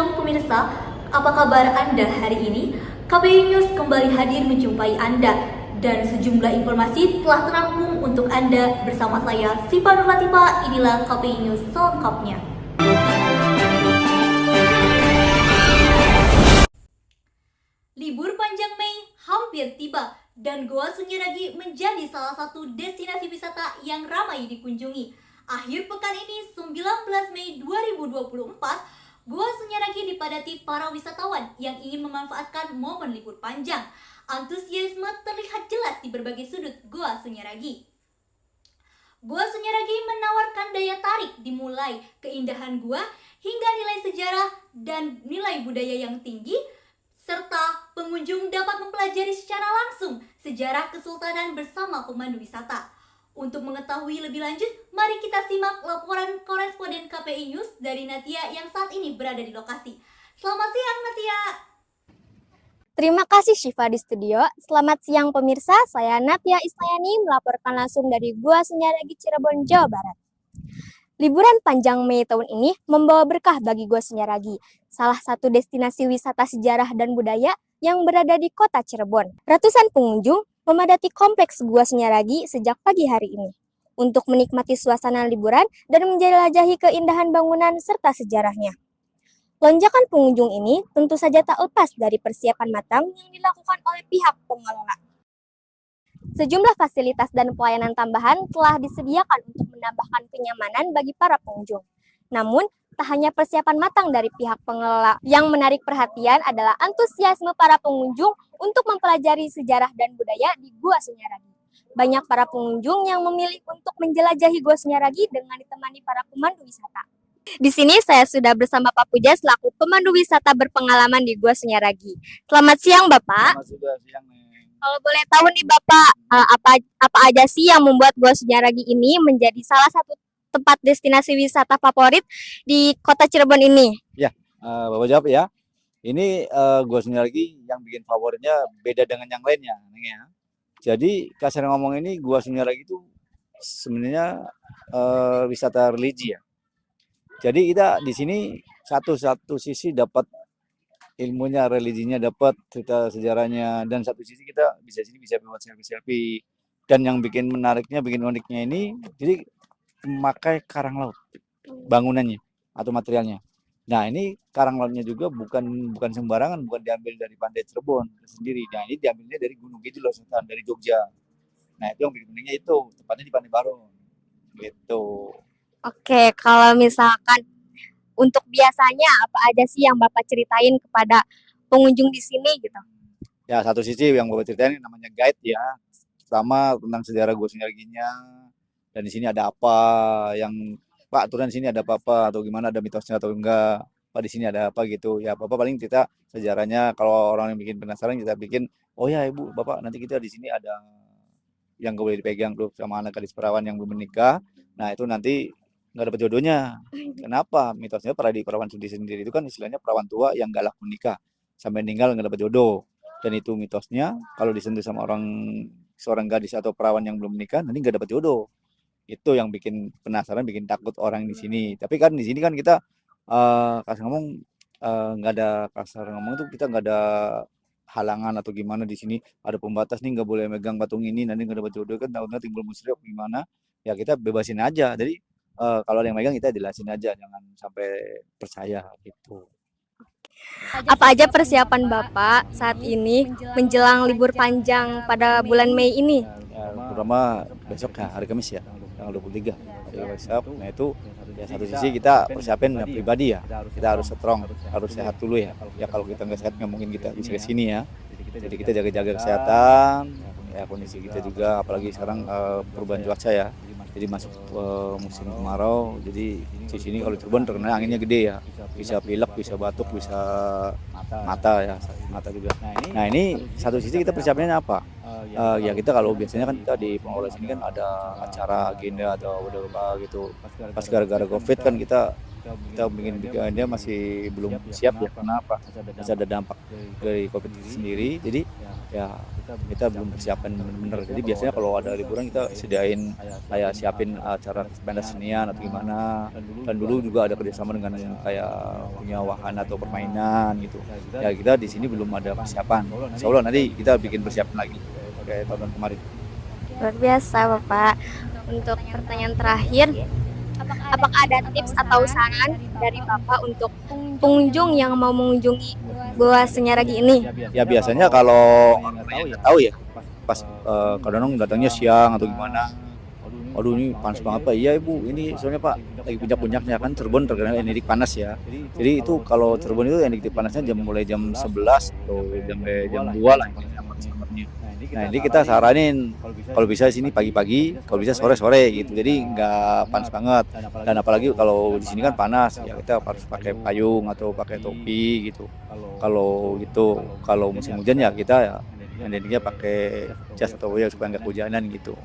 siang pemirsa, apa kabar Anda hari ini? KBR News kembali hadir menjumpai Anda dan sejumlah informasi telah terangkum untuk Anda bersama saya Siva Nur Latifah. Inilah KBR News selengkapnya. Libur panjang Mei hampir tiba dan Goa Sunyaragi menjadi salah satu destinasi wisata yang ramai dikunjungi. Akhir pekan ini 19 Mei 2024, Goa Sunyaragi dipadati para wisatawan yang ingin memanfaatkan momen libur panjang. Antusiasme terlihat jelas di berbagai sudut Goa Sunyaragi. Goa Sunyaragi menawarkan daya tarik dimulai keindahan gua hingga nilai sejarah dan nilai budaya yang tinggi, serta pengunjung dapat mempelajari secara langsung sejarah kesultanan bersama pemandu wisata. Untuk mengetahui lebih lanjut, mari kita simak laporan koresponden KPI News dari Natia yang saat ini berada di lokasi. Selamat siang Natia. Terima kasih Syifa di studio. Selamat siang pemirsa, saya Natia Isnayani melaporkan langsung dari Goa Sunyaragi, Cirebon, Jawa Barat. Liburan panjang Mei tahun ini membawa berkah bagi Goa Sunyaragi, salah satu destinasi wisata sejarah dan budaya yang berada di kota Cirebon. Ratusan pengunjung memadati kompleks Goa Sunyaragi sejak pagi hari ini untuk menikmati suasana liburan dan menjelajahi keindahan bangunan serta sejarahnya. Lonjakan pengunjung ini tentu saja tak lepas dari persiapan matang yang dilakukan oleh pihak pengelola. Sejumlah fasilitas dan pelayanan tambahan telah disediakan untuk menambahkan kenyamanan bagi para pengunjung. Namun, tak hanya persiapan matang dari pihak pengelola, yang menarik perhatian adalah antusiasme para pengunjung untuk mempelajari sejarah dan budaya di Goa Sunyaragi. Banyak para pengunjung yang memilih untuk menjelajahi Goa Sunyaragi dengan ditemani para pemandu wisata. Di sini saya sudah bersama Pak Puja selaku pemandu wisata berpengalaman di Goa Sunyaragi. Selamat siang Bapak. Selamat siang, Kalau boleh tahu nih Bapak, apa aja sih yang membuat Goa Sunyaragi ini menjadi salah satu tempat destinasi wisata favorit di kota Cirebon ini? Bapak jawab ya. Ini Goa Sunyaragi yang bikin favoritnya beda dengan yang lainnya, ya. Jadi kasar ngomong ini Goa Sunyaragi itu sebenarnya wisata religi ya. Jadi kita di sini satu sisi dapat ilmunya, religinya dapat, cerita sejarahnya, dan satu sisi kita bisa buat selfie. Dan yang bikin menariknya, bikin uniknya ini, jadi memakai karang laut bangunannya atau materialnya. Nah ini karang lautnya juga bukan sembarangan, bukan diambil dari pantai Cirebon sendiri. Nah ini diambilnya dari Gunung Kidul loh, dari Jogja. Nah itu yang bikin uniknya itu, tepatnya di Pantai Baron. Gitu. Oke, kalau misalkan untuk biasanya apa aja sih yang Bapak ceritain kepada pengunjung di sini gitu? Ya satu sisi yang Bapak ceritain namanya guide ya, pertama tentang sejarah Goa Sunyaraginya, dan di sini ada apa yang Pak turun di sini ada apa atau gimana, ada mitosnya atau enggak, Pak di sini ada apa gitu ya. Bapak paling kita sejarahnya, kalau orang yang bikin penasaran kita bikin, oh ya Ibu Bapak nanti kita di sini ada yang gak boleh dipegang tuh sama anak gadis perawan yang belum menikah. Nah itu nanti nggak dapat jodohnya. Kenapa? Mitosnya perawan sudi sendiri itu kan istilahnya perawan tua yang gak laku nikah sampai meninggal nggak dapat jodoh. Dan itu mitosnya kalau disentuh sama seorang gadis atau perawan yang belum menikah nanti nggak dapat jodoh. Itu yang bikin penasaran, bikin takut orang di sini. Tapi kan di sini kan kita kasar ngomong nggak ada kasar ngomong itu, kita nggak ada halangan atau gimana. Di sini ada pembatas nih, nggak boleh megang patung ini nanti nggak dapat jodoh, kan takutnya timbul musrik gimana. Ya kita bebasin aja. Jadi kalau ada yang megang kita jelasin aja, jangan sampai percaya gitu. Apa aja persiapan Bapak saat ini menjelang libur panjang pada bulan Mei ini? Terutama besok ya, hari Kamis ya, tanggal 23 hari besok. Nah itu ya satu sisi kita persiapin pribadi ya, kita harus strong, harus sehat dulu ya. Ya kalau kita nggak sehat nggak mungkin kita bisa ke sini ya. Jadi kita jaga-jaga kesehatan, ya kondisi kita juga, apalagi sekarang perubahan cuaca ya. Jadi masuk musim kemarau, jadi di sini kalau Cirebon terkena anginnya gede ya, bisa pilek, bisa batuk, bisa mata ya, sakit mata juga. Nah ini satu sisi kita persiapannya apa? Ya kita kalau biasanya kan kita di pengelola sini kan ada acara agenda atau udah apa gitu. Pas gara-gara COVID kan kita kita bikin dia masih belum siap ya, karena apa? Masih ada dampak dari COVID itu sendiri. Jadi ya kita belum persiapan benar-benar. Jadi biasanya kalau ada liburan kita sediain kayak siapin acara pentas senian atau gimana. Dan dulu juga ada kerjasama dengan kayak punya wahana atau permainan gitu. Ya kita di sini belum ada persiapan. Insya Allah nanti kita bikin persiapan lagi kayak tahun kemarin. Luar biasa Bapak. Untuk pertanyaan terakhir, apakah ada tips atau saran dari Bapak untuk pengunjung yang mau mengunjungi Gua Sunyaragi ini? Ya biasanya kalau orang-orang yang nggak tahu ya, pas kadang datangnya siang atau gimana. Aduh ini panas banget Pak. Iya Ibu, ini soalnya Pak lagi puncak-puncaknya kan Cirebon terkenal energi panas ya. Jadi itu kalau Cirebon itu energi panasnya mulai jam 11 atau jam 2 lah panas-panasnya. Nah ini kita saranin kalau bisa sini pagi-pagi, kalau bisa sore-sore gitu. Jadi nggak panas banget. Dan apalagi kalau di sini kan panas, ya kita harus pakai payung atau pakai topi gitu. Kalau musim hujan ya kita ya energinya pakai jas atau ya supaya nggak kehujanan gitu.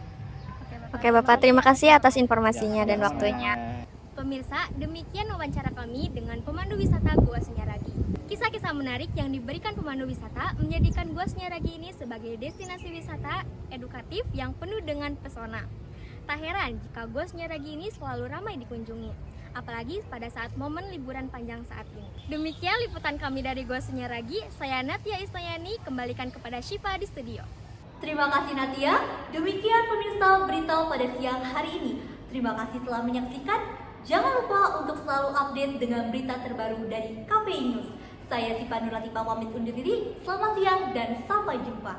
Oke Bapak, terima kasih atas informasinya dan waktunya. Pemirsa, demikian wawancara kami dengan pemandu wisata Gua Sunyaragi. Kisah-kisah menarik yang diberikan pemandu wisata menjadikan Gua Sunyaragi ini sebagai destinasi wisata edukatif yang penuh dengan pesona. Tak heran jika Gua Sunyaragi ini selalu ramai dikunjungi, apalagi pada saat momen liburan panjang saat ini. Demikian liputan kami dari Gua Sunyaragi. Saya Natia Islayani, kembalikan kepada Syifa di studio. Terima kasih Natia. Demikian pemirsa berita pada siang hari ini. Terima kasih telah menyaksikan. Jangan lupa untuk selalu update dengan berita terbaru dari KPI News. Saya Syifa Nurlatifah pamit undur diri. Selamat siang dan sampai jumpa.